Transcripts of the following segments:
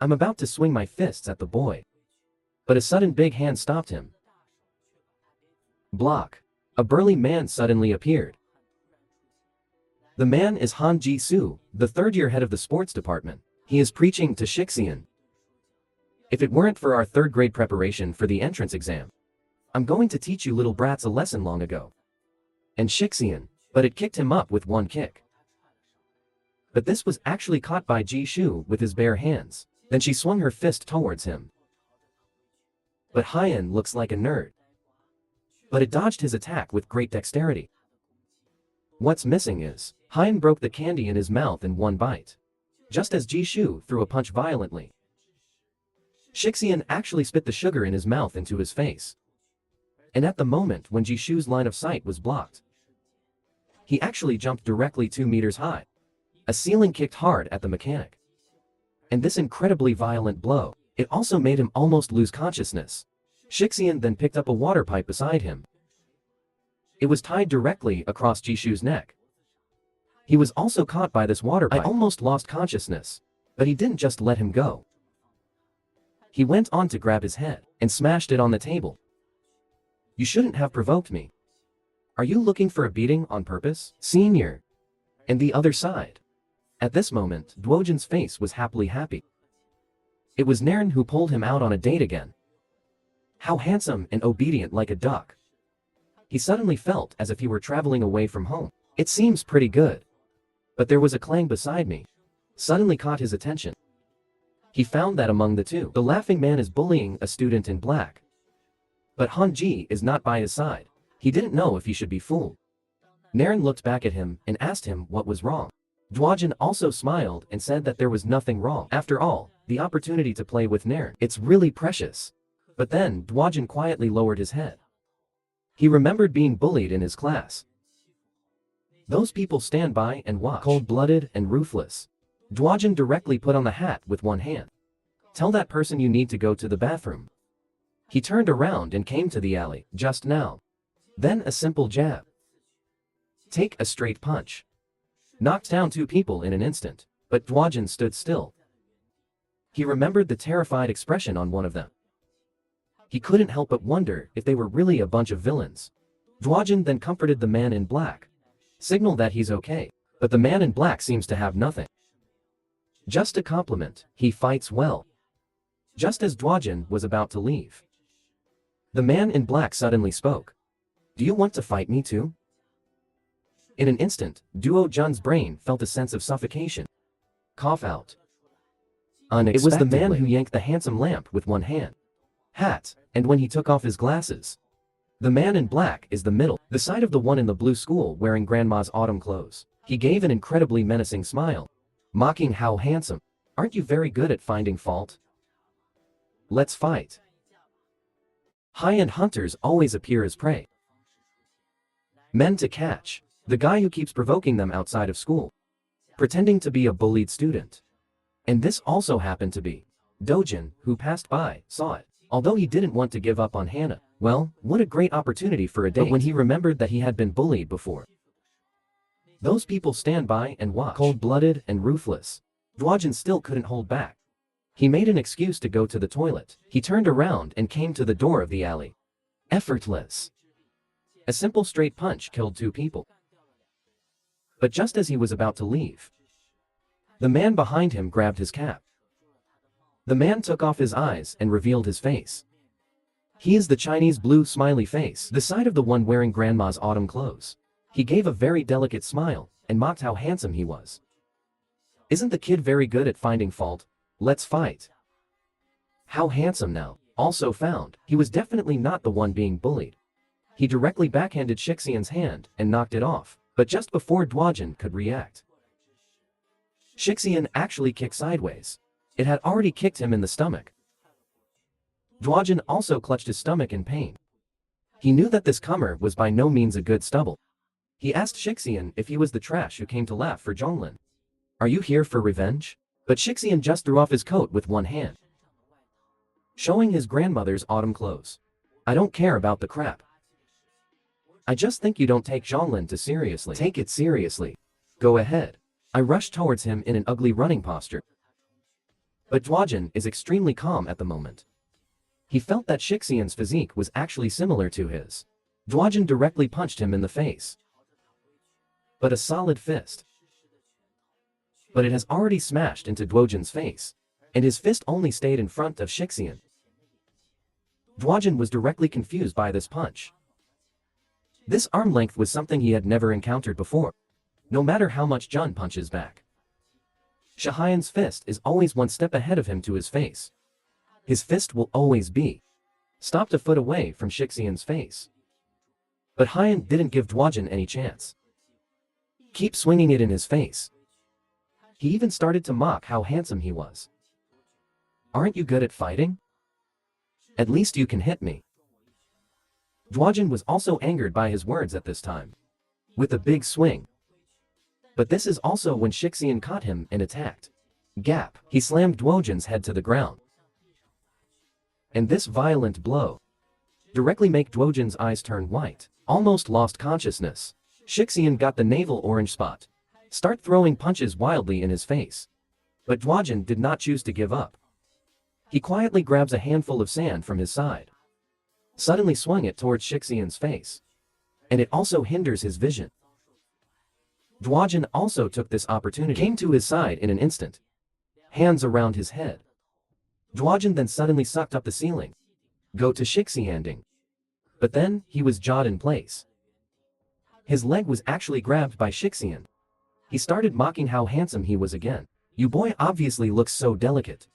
I'm about to swing my fists at the boy. But a sudden big hand stopped him. Block. A burly man suddenly appeared. The man is Han Ji-soo, the third-year head of the sports department. He is preaching to Shixian. If it weren't for our third-grade preparation for the entrance exam, I'm going to teach you little brats a lesson long ago. And Shixian, but it kicked him up with one kick. But this was actually caught by Ji-shu with his bare hands. Then she swung her fist towards him. But Hyan looks like a nerd. But it dodged his attack with great dexterity. What's missing is, Hyan broke the candy in his mouth in one bite. Just as Ji-shu threw a punch violently. Shixian actually spit the sugar in his mouth into his face. And at the moment when Ji-shu's line of sight was blocked, he actually jumped directly 2 meters high. A ceiling kicked hard at the mechanic. And this incredibly violent blow, it also made him almost lose consciousness. Shixian then picked up a water pipe beside him. It was tied directly across Ji-shu's neck. He was also caught by this water pipe. I almost lost consciousness, but he didn't just let him go. He went on to grab his head and smashed it on the table. You shouldn't have provoked me. Are you looking for a beating on purpose, senior? And the other side. At this moment, Dwojin's face was happily happy. It was Naren who pulled him out on a date again. How handsome and obedient like a duck. He suddenly felt as if he were traveling away from home. It seems pretty good. But there was a clang beside me. Suddenly caught his attention. He found that among the two, the laughing man is bullying a student in black. But Han-ji is not by his side. He didn't know if he should be fooled. Naren looked back at him and asked him what was wrong. Dwojin also smiled and said that there was nothing wrong. After all, the opportunity to play with Naren, it's really precious. But then Dwojin quietly lowered his head. He remembered being bullied in his class. Those people stand by and watch. Cold-blooded and ruthless. Dwojin directly put on the hat with one hand. Tell that person you need to go to the bathroom. He turned around and came to the alley, just now. Then a simple jab. Take a straight punch. Knocked down 2 people in an instant, but Dwojin stood still. He remembered the terrified expression on one of them. He couldn't help but wonder if they were really a bunch of villains. Dwojin then comforted the man in black. Signaled that he's okay, but the man in black seems to have nothing. Just a compliment, he fights well. Just as Dwojin was about to leave, the man in black suddenly spoke. Do you want to fight me too? In an instant, Duo Jun's brain felt a sense of suffocation. Cough out. It was the man who yanked the handsome lamp with one hand. Hat, and when he took off his glasses. The man in black is the middle, the side of the one in the blue school wearing grandma's autumn clothes. He gave an incredibly menacing smile. Mocking how handsome. Aren't you very good at finding fault? Let's fight. High-end hunters always appear as prey. Men to catch. The guy who keeps provoking them outside of school. Pretending to be a bullied student. And this also happened to be Dojin, who passed by, saw it. Although he didn't want to give up on Hannah. Well, what a great opportunity for a date. But when he remembered that he had been bullied before. Those people stand by and watch. Cold-blooded and ruthless. Dwojin still couldn't hold back. He made an excuse to go to the toilet. He turned around and came to the door of the alley. Effortless. A simple straight punch killed 2 people. But just as he was about to leave, the man behind him grabbed his cap. The man took off his eyes and revealed his face. He is the Chinese blue smiley face, the side of the one wearing grandma's autumn clothes. He gave a very delicate smile and mocked how handsome he was. Isn't the kid very good at finding fault? Let's fight. How handsome now. Also found, he was definitely not the one being bullied. He directly backhanded Shixian's hand and knocked it off, but just before Dwojin could react, Shixian actually kicked sideways. It had already kicked him in the stomach. Dwojin also clutched his stomach in pain. He knew that this comer was by no means a good stubble. He asked Shixian if he was the trash who came to laugh for Zhonglin. Are you here for revenge? But Shixian just threw off his coat with one hand, showing his grandmother's autumn clothes. I don't care about the crap. I just think you don't take Zhonglin too seriously. Take it seriously. Go ahead. I rushed towards him in an ugly running posture. But Dwajin is extremely calm at the moment. He felt that Shixian's physique was actually similar to his. Dwajin directly punched him in the face. But a solid fist. But it has already smashed into Dwajin's face, and his fist only stayed in front of Shixian. Dwajin was directly confused by this punch. This arm length was something he had never encountered before, no matter how much Jun punches back. Shixian's fist is always one step ahead of him to his face. His fist will always be stopped a foot away from Shixian's face. But Hyan didn't give Dwajin any chance. Keep swinging it in his face. He even started to mock how handsome he was. Aren't you good at fighting? At least you can hit me. Dwajin was also angered by his words at this time. With a big swing. But this is also when Shixian caught him and attacked. Gap, he slammed Dwajin's head to the ground. And this violent blow directly made Dwajin's eyes turn white, almost lost consciousness. Shixian got the navel orange spot. Start throwing punches wildly in his face. But Dwajin did not choose to give up. He quietly grabs a handful of sand from his side. Suddenly swung it towards Shixian's face. And it also hinders his vision. Dwajin also took this opportunity, came to his side in an instant. Hands around his head. Dwajin then suddenly sucked up the ceiling. Go to Shixianding. But then, he was jawed in place. His leg was actually grabbed by Shixian. He started mocking how handsome he was again. You boy obviously looks so delicate.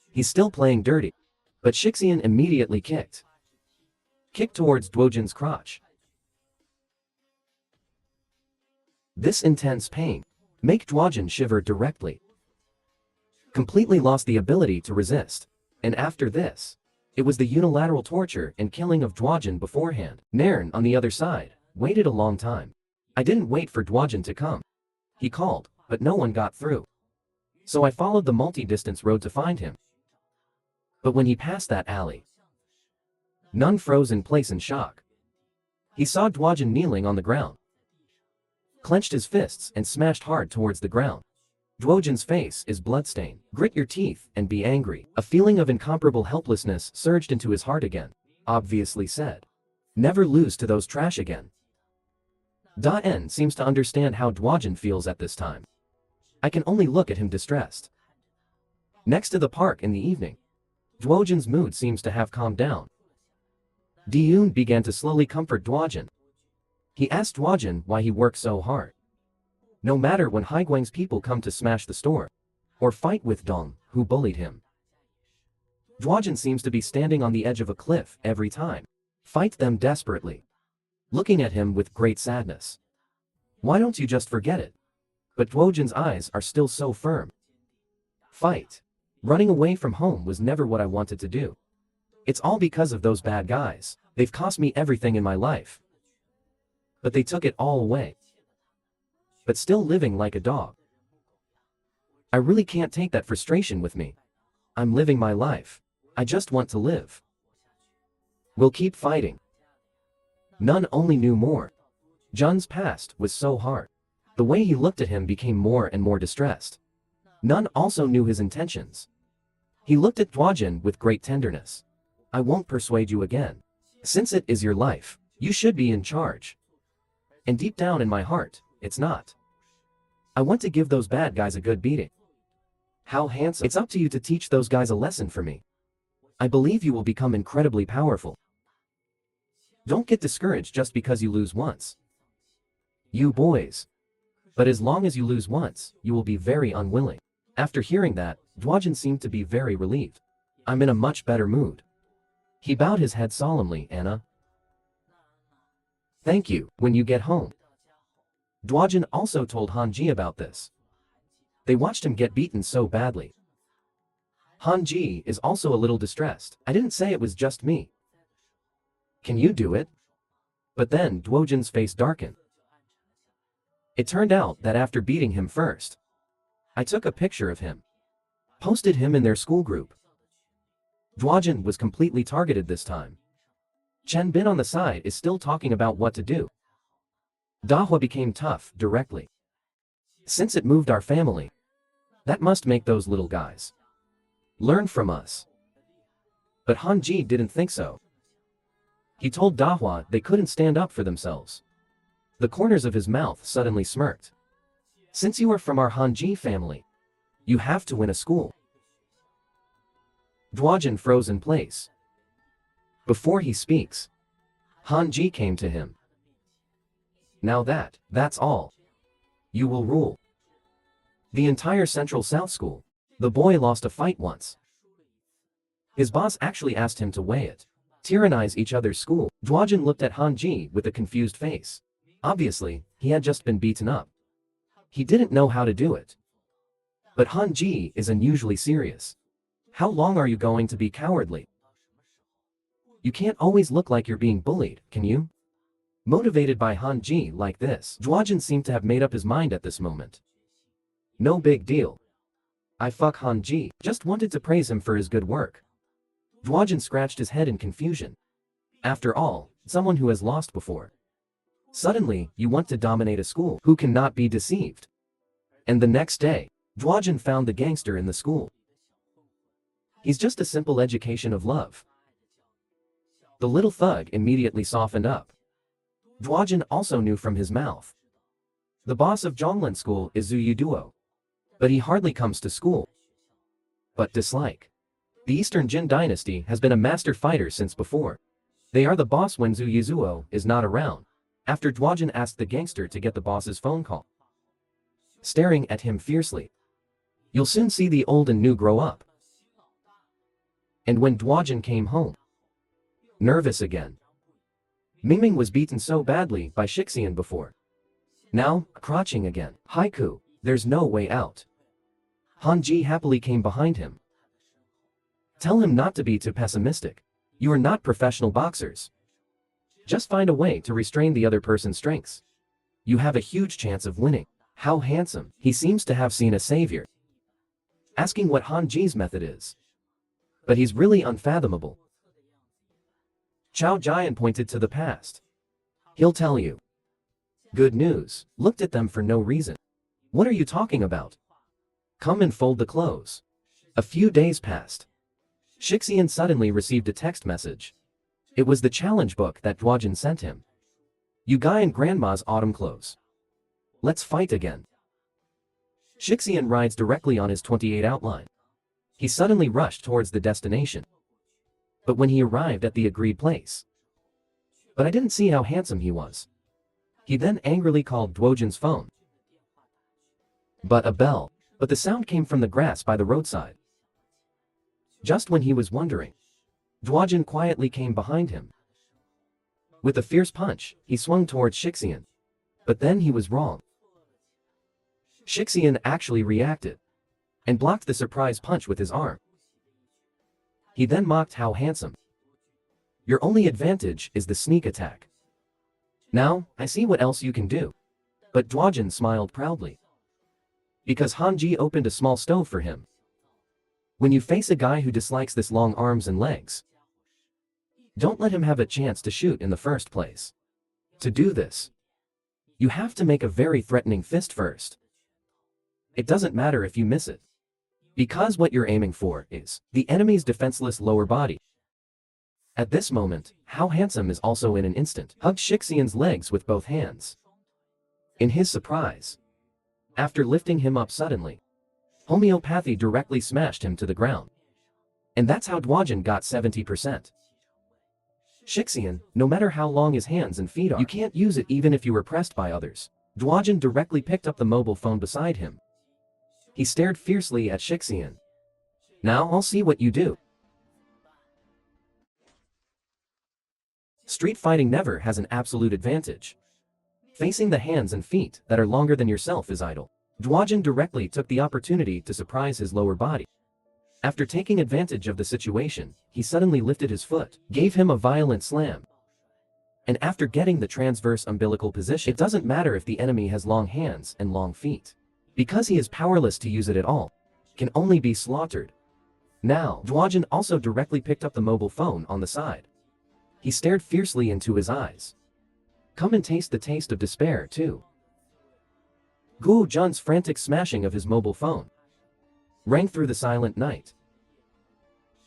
He's still playing dirty. But Shixian immediately kicked towards Dwajin's crotch. This intense pain made Dwajin shiver directly. Completely lost the ability to resist. And after this, it was the unilateral torture and killing of Dwajin beforehand. Nairn, on the other side, waited a long time. I didn't wait for Dwajin to come. He called, but no one got through. So I followed the multi-distance road to find him. But when he passed that alley, none froze in place in shock. He saw Dwajin kneeling on the ground, clenched his fists and smashed hard towards the ground. Dwajin's face is bloodstained. Grit your teeth and be angry. A feeling of incomparable helplessness surged into his heart again. Obviously said, never lose to those trash again. Da-en seems to understand how Dwajin feels at this time. I can only look at him distressed. Next to the park in the evening, Dwajin's mood seems to have calmed down. Diyun began to slowly comfort Dwajin. He asked Dwajin why he worked so hard. No matter when Haiguang's people come to smash the store, or fight with Dong, who bullied him. Dwajin seems to be standing on the edge of a cliff every time. Fight them desperately. Looking at him with great sadness. Why don't you just forget it? But Dwajin's eyes are still so firm. Fight. Running away from home was never what I wanted to do. It's all because of those bad guys. They've cost me everything in my life. But they took it all away. But still living like a dog. I really can't take that frustration with me. I'm living my life. I just want to live. We'll keep fighting. None only knew more. Jun's past was so hard. The way he looked at him became more and more distressed. None also knew his intentions. He looked at Dwajin with great tenderness. I won't persuade you again. Since it is your life, you should be in charge. And deep down in my heart, it's not. I want to give those bad guys a good beating. How handsome. It's up to you to teach those guys a lesson for me. I believe you will become incredibly powerful. Don't get discouraged just because you lose once. You boys. But as long as you lose once, you will be very unwilling. After hearing that, Dwajin seemed to be very relieved. I'm in a much better mood. He bowed his head solemnly, Anna. Thank you, when you get home. Dwajin also told Hanji about this. They watched him get beaten so badly. Hanji is also a little distressed. I didn't say it was just me. Can you do it? But then Dwajin's face darkened. It turned out that after beating him first, I took a picture of him. Posted him in their school group. Dwajin was completely targeted this time. Chen Bin on the side is still talking about what to do. Dahua became tough directly. Since it moved our family, that must make those little guys Learn from us. But Han Ji didn't think so. He told Dahua they couldn't stand up for themselves. The corners of his mouth suddenly smirked. Since you are from our Han Ji family, you have to win a school. Duojin froze in place. Before he speaks, Han Ji came to him. Now that's all. You will rule the entire Central South School. The boy lost a fight once. His boss actually asked him to weigh it. Tyrannize each other's school. Duojin looked at Han Ji with a confused face. Obviously, he had just been beaten up. He didn't know how to do it. But Han Ji is unusually serious. How long are you going to be cowardly? You can't always look like you're being bullied, can you? Motivated by Han Ji like this, Duojin seemed to have made up his mind at this moment. No big deal. I fuck Han Ji, just wanted to praise him for his good work. Duojin scratched his head in confusion. After all, someone who has lost before. Suddenly, you want to dominate a school who cannot be deceived. And the next day, Duojin found the gangster in the school. He's just a simple education of love. The little thug immediately softened up. Duojin also knew from his mouth. The boss of Zhonglan School is Zhu Yuduo. But he hardly comes to school. But dislike. The Eastern Jin dynasty has been a master fighter since before. They are the boss when Zhu Yuduo is not around. After Duojin asked the gangster to get the boss's phone call. Staring at him fiercely. You'll soon see the old and new grow up. And when Duojin came home, nervous again. Mingming was beaten so badly by Shixian before. Now, crouching again. Haiku, there's no way out. Han Ji happily came behind him. Tell him not to be too pessimistic. You are not professional boxers. Just find a way to restrain the other person's strengths. You have a huge chance of winning. How handsome. He seems to have seen a savior. Asking what Han Ji's method is. But he's really unfathomable. Chao Jian pointed to the past. He'll tell you. Good news. Looked at them for no reason. What are you talking about? Come and fold the clothes. A few days passed. Shixian suddenly received a text message. It was the challenge book that Duojin sent him. You guy and grandma's autumn clothes. Let's fight again. Shixian rides directly on his 28 outline. He suddenly rushed towards the destination. But when he arrived at the agreed place. But I didn't see how handsome he was. He then angrily called Duojin's phone. But a bell. But the sound came from the grass by the roadside. Just when he was wondering, Duojin quietly came behind him. With a fierce punch, he swung towards Shixian. But then he was wrong. Shixian actually reacted and blocked the surprise punch with his arm. He then mocked how handsome. Your only advantage is the sneak attack. Now, I see what else you can do. But Duojin smiled proudly. Because Han Ji opened a small stove for him. When you face a guy who dislikes this long arms and legs, don't let him have a chance to shoot in the first place. To do this, you have to make a very threatening fist first. It doesn't matter if you miss it. Because what you're aiming for is the enemy's defenseless lower body. At this moment, How Handsome is also in an instant hugged Shixian's legs with both hands. In his surprise, after lifting him up suddenly, homeopathy directly smashed him to the ground. And that's how Duojin got 70%. Shixian, no matter how long his hands and feet are, you can't use it even if you were pressed by others. Duojin directly picked up the mobile phone beside him. He stared fiercely at Shixian. Now I'll see what you do. Street fighting never has an absolute advantage. Facing the hands and feet that are longer than yourself is idle. Duojin directly took the opportunity to surprise his lower body. After taking advantage of the situation, he suddenly lifted his foot, gave him a violent slam. And after getting the transverse umbilical position, it doesn't matter if the enemy has long hands and long feet. Because he is powerless to use it at all, can only be slaughtered. Now, Duojin also directly picked up the mobile phone on the side. He stared fiercely into his eyes. Come and taste the taste of despair, too. Guo Jun's frantic smashing of his mobile phone rang through the silent night.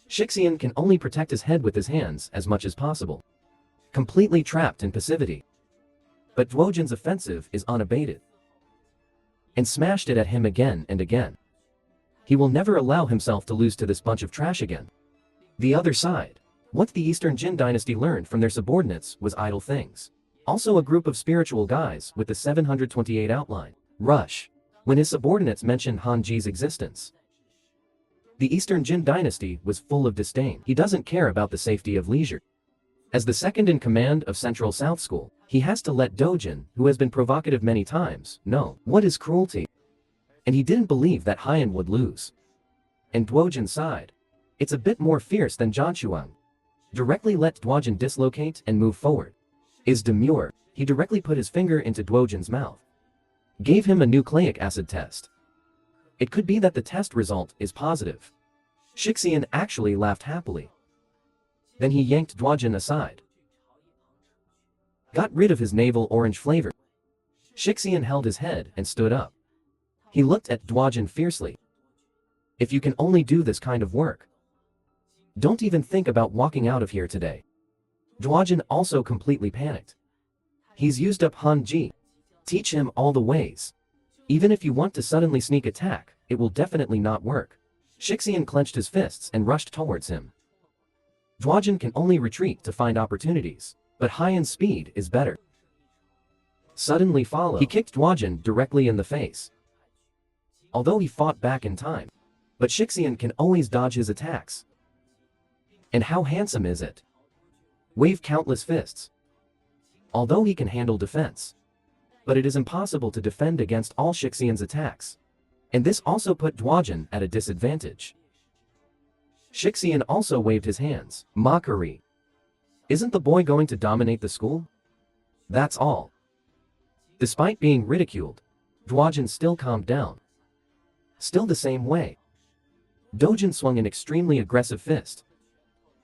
Shixian can only protect his head with his hands as much as possible, completely trapped in passivity. But Dwojin's offensive is unabated, and smashed it at him again and again. He will never allow himself to lose to this bunch of trash again. The other side. What the Eastern Jin dynasty learned from their subordinates was idle things. Also a group of spiritual guys with the 728 outline. Rush. When his subordinates mentioned Hanji's existence, the Eastern Jin dynasty was full of disdain. He doesn't care about the safety of leisure. As the second in command of Central South School, he has to let Dojin, who has been provocative many times, know what is cruelty. And he didn't believe that Haiyan would lose. And Dwojin sighed. It's a bit more fierce than Jianshuang. Directly let Dwojin dislocate and move forward. Is demure. He directly put his finger into Dwojin's mouth. Gave him a nucleic acid test. It could be that the test result is positive. Shixian actually laughed happily. Then he yanked Dwojin aside. Got rid of his navel orange flavor. Shixian held his head and stood up. He looked at Dwojin fiercely. If you can only do this kind of work, don't even think about walking out of here today. Dwojin also completely panicked. He's used up Hanji. Teach him all the ways. Even if you want to suddenly sneak attack, it will definitely not work. Shixian clenched his fists and rushed towards him. Dwojin can only retreat to find opportunities, but Haiyan's speed is better. Suddenly follow. He kicked Dwojin directly in the face. Although he fought back in time, but Shixian can always dodge his attacks. And how handsome is it? Wave countless fists. Although he can handle defense, but it is impossible to defend against all Shixian's attacks. And this also put Dwojin at a disadvantage. Shixian also waved his hands. Mockery. Isn't the boy going to dominate the school? That's all. Despite being ridiculed, Dwojin still calmed down. Still the same way. Dojin swung an extremely aggressive fist.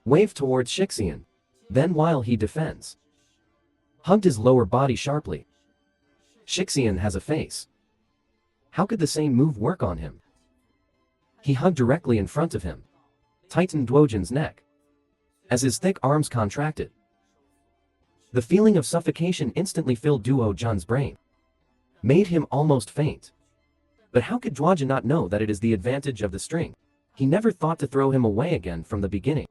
Waved towards Shixian. Then while he defends, hugged his lower body sharply. Shixian has a face. How could the same move work on him? He hugged directly in front of him. Tightened Dwojin's neck. As his thick arms contracted, the feeling of suffocation instantly filled Duo Jun's brain. Made him almost faint. But how could Dwojin not know that it is the advantage of the string? He never thought to throw him away again from the beginning.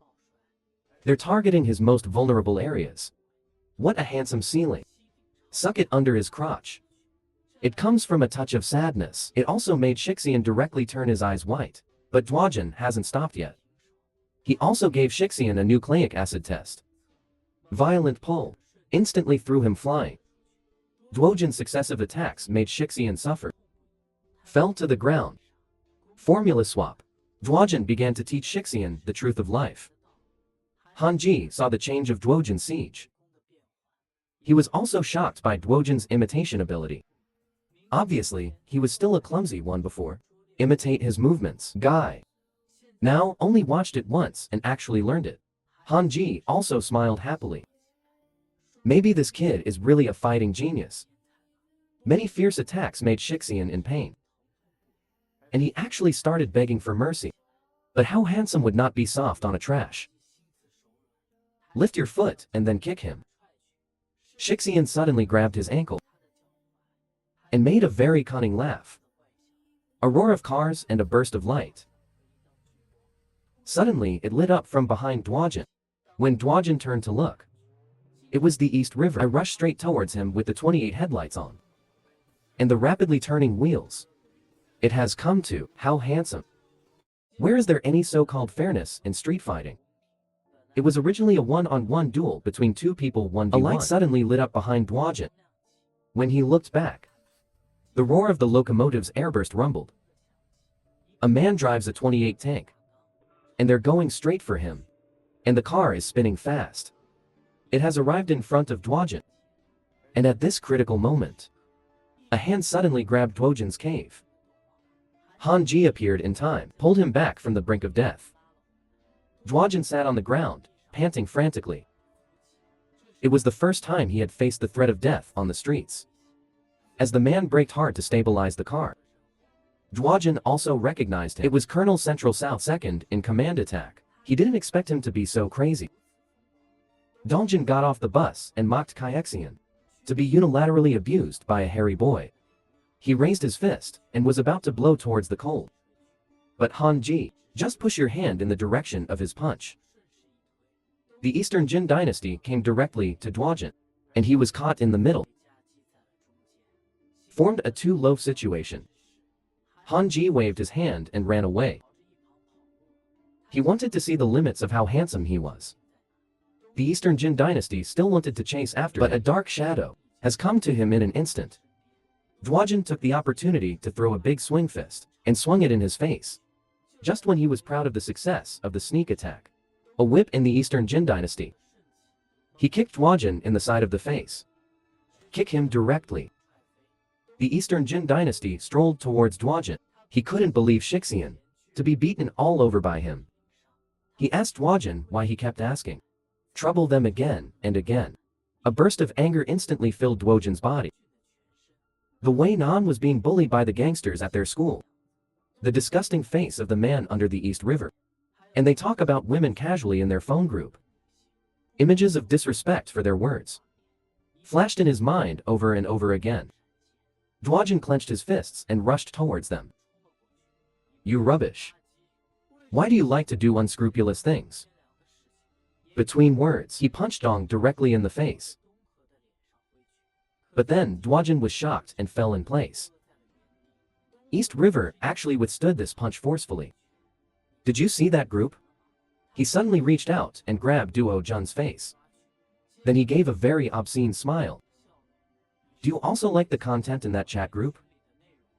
They're targeting his most vulnerable areas. What a handsome ceiling. Suck it under his crotch. It comes from a touch of sadness. It also made Shixian directly turn his eyes white. But Dwojin hasn't stopped yet. He also gave Shixian a nucleic acid test. Violent pull. Instantly threw him flying. Dwojin's successive attacks made Shixian suffer. Fell to the ground. Formula swap. Dwojin began to teach Shixian the truth of life. Hanji saw the change of Dwojin's siege. He was also shocked by Dwojin's imitation ability. Obviously, he was still a clumsy one before. Imitate his movements. Guy. Now only watched it once and actually learned it. Hanji also smiled happily. Maybe this kid is really a fighting genius. Many fierce attacks made Shixian in pain. And he actually started begging for mercy. But how handsome would not be soft on a trash? Lift your foot and then kick him. Shixian suddenly grabbed his ankle and made a very cunning laugh. A roar of cars and a burst of light. Suddenly it lit up from behind Dwojin. When Dwojin turned to look, it was the East River. I rushed straight towards him with the 28 headlights on. And the rapidly turning wheels. It has come to, how handsome. Where is there any so-called fairness in street fighting? It was originally a one-on-one duel between two people 1v1. A light suddenly lit up behind Dwojin. When he looked back, the roar of the locomotive's airburst rumbled. A man drives a 28 tank. And they're going straight for him. And the car is spinning fast. It has arrived in front of Dwojin. And at this critical moment, a hand suddenly grabbed Dwojin's cave. Hanji appeared in time, pulled him back from the brink of death. Dwojin sat on the ground, panting frantically. It was the first time he had faced the threat of death on the streets. As the man braked hard to stabilize the car, Dwojin also recognized him. It was Colonel Central South 2nd in command attack. He didn't expect him to be so crazy. Dongjin got off the bus and mocked Kyexian to be unilaterally abused by a hairy boy. He raised his fist and was about to blow towards the cold. But Hanji, just push your hand in the direction of his punch. The Eastern Jin dynasty came directly to Dwajin, and he was caught in the middle. Formed a two-loaf situation. Hanji waved his hand and ran away. He wanted to see the limits of how handsome he was. The Eastern Jin dynasty still wanted to chase after him, but a dark shadow has come to him in an instant. Dwajin took the opportunity to throw a big swing fist and swung it in his face. Just when he was proud of the success of the sneak attack. A whip in the Eastern Jin dynasty. He kicked Dwajin in the side of the face. Kick him directly. The Eastern Jin dynasty strolled towards Dwajin. He couldn't believe Shixian to be beaten all over by him. He asked Dwajin why he kept asking. Trouble them again and again. A burst of anger instantly filled Dwajin's body. The way Nan was being bullied by the gangsters at their school. The disgusting face of the man under the East River. And they talk about women casually in their phone group. Images of disrespect for their words flashed in his mind over and over again. Dwajin clenched his fists and rushed towards them. You rubbish. Why do you like to do unscrupulous things? Between words, he punched Dong directly in the face. But then Dwajin was shocked and fell in place. East River actually withstood this punch forcefully. Did you see that group? He suddenly reached out and grabbed Duo Jun's face. Then he gave a very obscene smile. Do you also like the content in that chat group?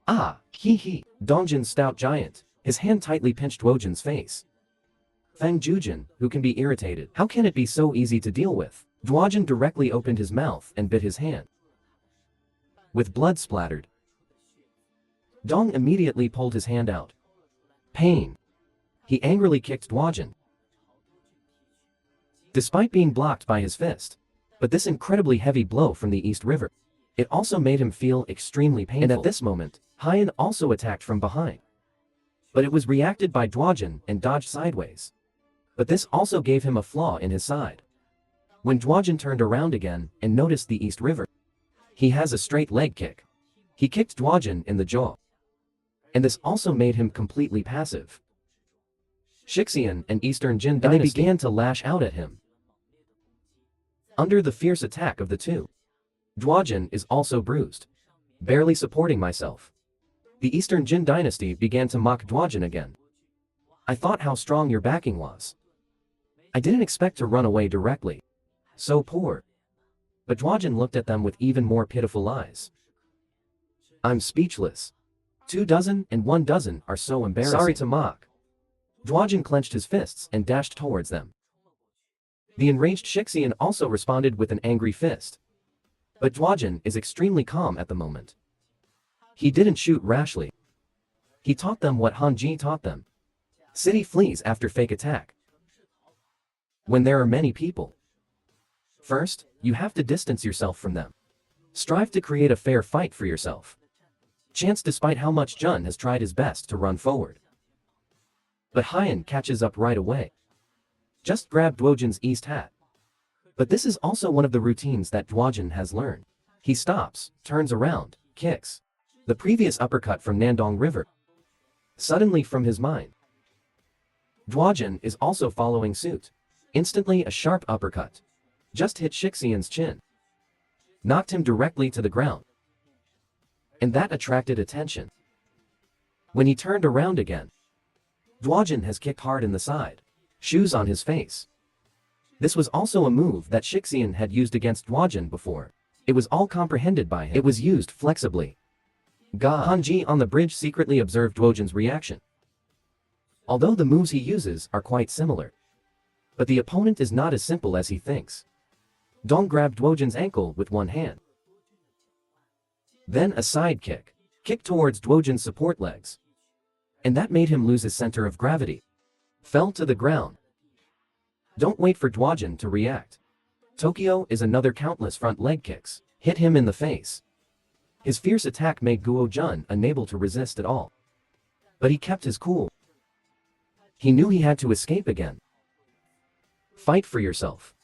Ah, hee hee. Dongjin's stout giant, his hand tightly pinched Dwajin's face. Fang Jujin, who can be irritated. How can it be so easy to deal with? Dwajin directly opened his mouth and bit his hand. With blood splattered. Dong immediately pulled his hand out. Pain. He angrily kicked Dwajin. Despite being blocked by his fist. But this incredibly heavy blow from the East River. It also made him feel extremely painful. And at this moment, Hyan also attacked from behind. But it was reacted by Dwajin and dodged sideways. But this also gave him a flaw in his side. When Dwajin turned around again and noticed the East River, he has a straight leg kick. He kicked Dwajin in the jaw. And this also made him completely passive. Shixian and Eastern Jin dynasty began to lash out at him. Under the fierce attack of the two, Dwajin is also bruised. Barely supporting myself. The Eastern Jin dynasty began to mock Dwajin again. I thought how strong your backing was. I didn't expect to run away directly. So poor. But Dwajin looked at them with even more pitiful eyes. I'm speechless. 24 and 12 are so embarrassing. Sorry to mock. Dwajin clenched his fists and dashed towards them. The enraged Shixian also responded with an angry fist. But Dwajin is extremely calm at the moment. He didn't shoot rashly. He taught them what Hanji taught them. City flees after fake attack. When there are many people. First, you have to distance yourself from them. Strive to create a fair fight for yourself. Chance despite how much Jun has tried his best to run forward. But Hyan catches up right away. Just grab Dwajin's east hat. But this is also one of the routines that Dwajin has learned. He stops, turns around, kicks. The previous uppercut from Nandong River. Suddenly from his mind. Dwajin is also following suit. Instantly a sharp uppercut. Just hit Shixian's chin. Knocked him directly to the ground. And that attracted attention. When he turned around again, Dwajin has kicked hard in the side. Shoes on his face. This was also a move that Shixian had used against Dwajin before. It was all comprehended by him. It was used flexibly. Hanji on the bridge secretly observed Dwajin's reaction. Although the moves he uses are quite similar. But the opponent is not as simple as he thinks. Dong grabbed Dwajin's ankle with one hand. Then a side kick. Kick towards Dwajin's support legs. And that made him lose his center of gravity. Fell to the ground. Don't wait for Dwajin to react. Tokyo is another countless front leg kicks. Hit him in the face. His fierce attack made Guo Jun unable to resist at all. But he kept his cool. He knew he had to escape again. Fight for yourself.